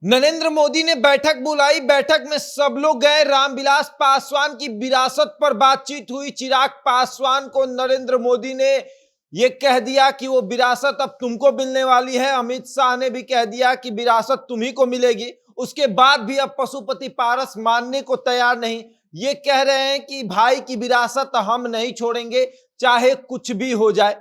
नरेंद्र मोदी ने बैठक बुलाई। बैठक में सब लोग गए। रामविलास पासवान की विरासत पर बातचीत हुई। चिराग पासवान को नरेंद्र मोदी ने यह कह दिया कि वो विरासत अब तुमको मिलने वाली है। अमित शाह ने भी कह दिया कि विरासत तुम्ही को मिलेगी। उसके बाद भी अब पशुपति पारस मानने को तैयार नहीं। ये कह रहे हैं कि भाई की विरासत हम नहीं छोड़ेंगे, चाहे कुछ भी हो जाए।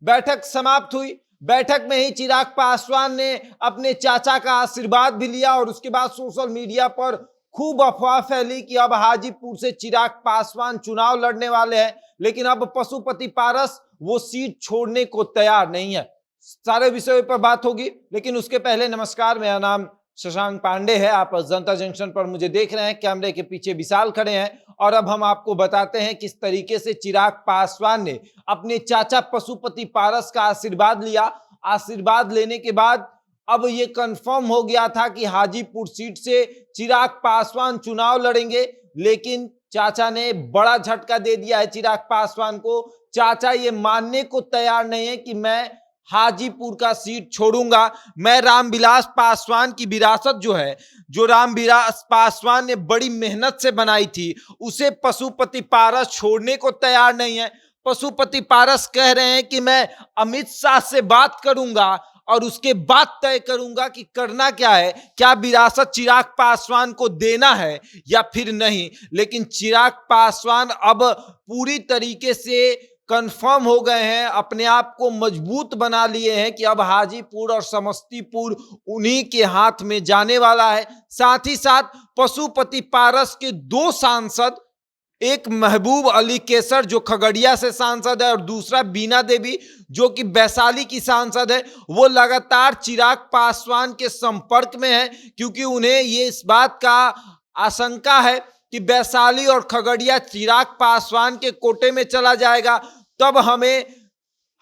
बैठक समाप्त हुई। बैठक में ही चिराग पासवान ने अपने चाचा का आशीर्वाद भी लिया और उसके बाद सोशल मीडिया पर खूब अफवाह फैली कि अब हाजीपुर से चिराग पासवान चुनाव लड़ने वाले हैं, लेकिन अब पशुपति पारस वो सीट छोड़ने को तैयार नहीं है। सारे विषयों पर बात होगी, लेकिन उसके पहले नमस्कार, मेरा नाम शशांक पांडे है। आप जनता जंक्शन पर मुझे देख रहे हैं। कैमरे के पीछे विशाल खड़े हैं और अब हम आपको बताते हैं किस तरीके से चिराग पासवान ने अपने चाचा पशुपति पारस का आशीर्वाद लिया। आशीर्वाद लेने के बाद अब ये कंफर्म हो गया था कि हाजीपुर सीट से चिराग पासवान चुनाव लड़ेंगे, लेकिन चाचा ने बड़ा झटका दे दिया है चिराग पासवान को। चाचा ये मानने को तैयार नहीं है कि मैं हाजीपुर का सीट छोड़ूंगा। मैं रामविलास पासवान की विरासत जो है, जो रामविलास पासवान ने बड़ी मेहनत से बनाई थी, उसे पशुपति पारस छोड़ने को तैयार नहीं है। पशुपति पारस कह रहे हैं कि मैं अमित शाह से बात करूंगा और उसके बाद तय करूंगा कि करना क्या है, क्या विरासत चिराग पासवान को देना है या फिर नहीं। लेकिन चिराग पासवान अब पूरी तरीके से कंफर्म हो गए हैं, अपने आप को मजबूत बना लिए हैं कि अब हाजीपुर और समस्तीपुर उन्हीं के हाथ में जाने वाला है। साथ ही साथ पशुपति पारस के दो सांसद, एक महबूब अली केसर जो खगड़िया से सांसद है और दूसरा बीना देवी जो कि वैशाली की सांसद है, वो लगातार चिराग पासवान के संपर्क में है, क्योंकि उन्हें ये इस बात का आशंका है कि वैशाली और खगड़िया चिराग पासवान के कोटे में चला जाएगा, तब हमें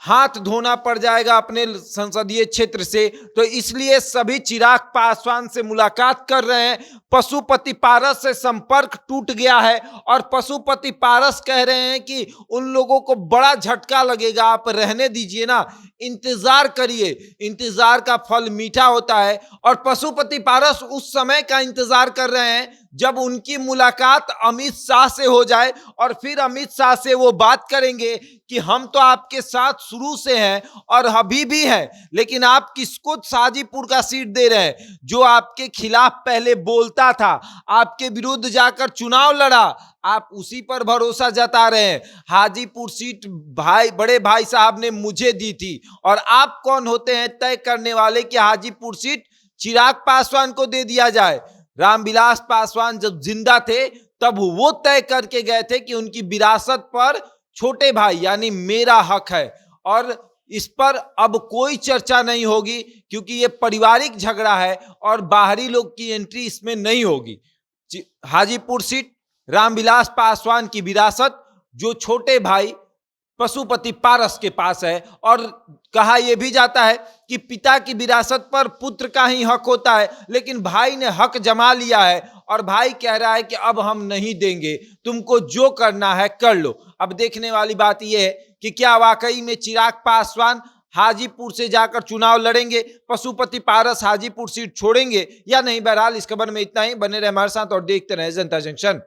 हाथ धोना पड़ जाएगा अपने संसदीय क्षेत्र से। तो इसलिए सभी चिराग पासवान से मुलाकात कर रहे हैं। पशुपति पारस से संपर्क टूट गया है और पशुपति पारस कह रहे हैं कि उन लोगों को बड़ा झटका लगेगा, आप रहने दीजिए ना, इंतजार करिए, इंतजार का फल मीठा होता है। और पशुपति पारस उस समय का इंतजार कर रहे हैं जब उनकी मुलाकात अमित शाह से हो जाए और फिर अमित शाह से वो बात करेंगे कि हम तो आपके साथ शुरू से हैं और अभी भी हैं, लेकिन आप किसको हाजीपुर का सीट दे रहे हैं, जो आपके खिलाफ पहले बोलता था, आपके विरुद्ध जाकर चुनाव लड़ा, आप उसी पर भरोसा जता रहे हैं। हाजीपुर सीट भाई, बड़े भाई साहब ने मुझे दी थी और आप कौन होते हैं तय करने वाले कि हाजीपुर सीट चिराग पासवान को दे दिया जाए। रामविलास पासवान जब जिंदा थे तब वो तय करके गए थे कि उनकी विरासत पर छोटे भाई यानी मेरा हक है और इस पर अब कोई चर्चा नहीं होगी, क्योंकि ये पारिवारिक झगड़ा है और बाहरी लोग की एंट्री इसमें नहीं होगी। हाजीपुर सीट रामविलास पासवान की विरासत जो छोटे भाई पशुपति पारस के पास है। और कहा यह भी जाता है कि पिता की विरासत पर पुत्र का ही हक होता है, लेकिन भाई ने हक जमा लिया है और भाई कह रहा है कि अब हम नहीं देंगे, तुमको जो करना है कर लो। अब देखने वाली बात यह है कि क्या वाकई में चिराग पासवान हाजीपुर से जाकर चुनाव लड़ेंगे, पशुपति पारस हाजीपुर सीट छोड़ेंगे या नहीं। बहरहाल इस खबर में इतना ही। बने रहे हमारे साथ और देखते रहे जनता जंक्शन।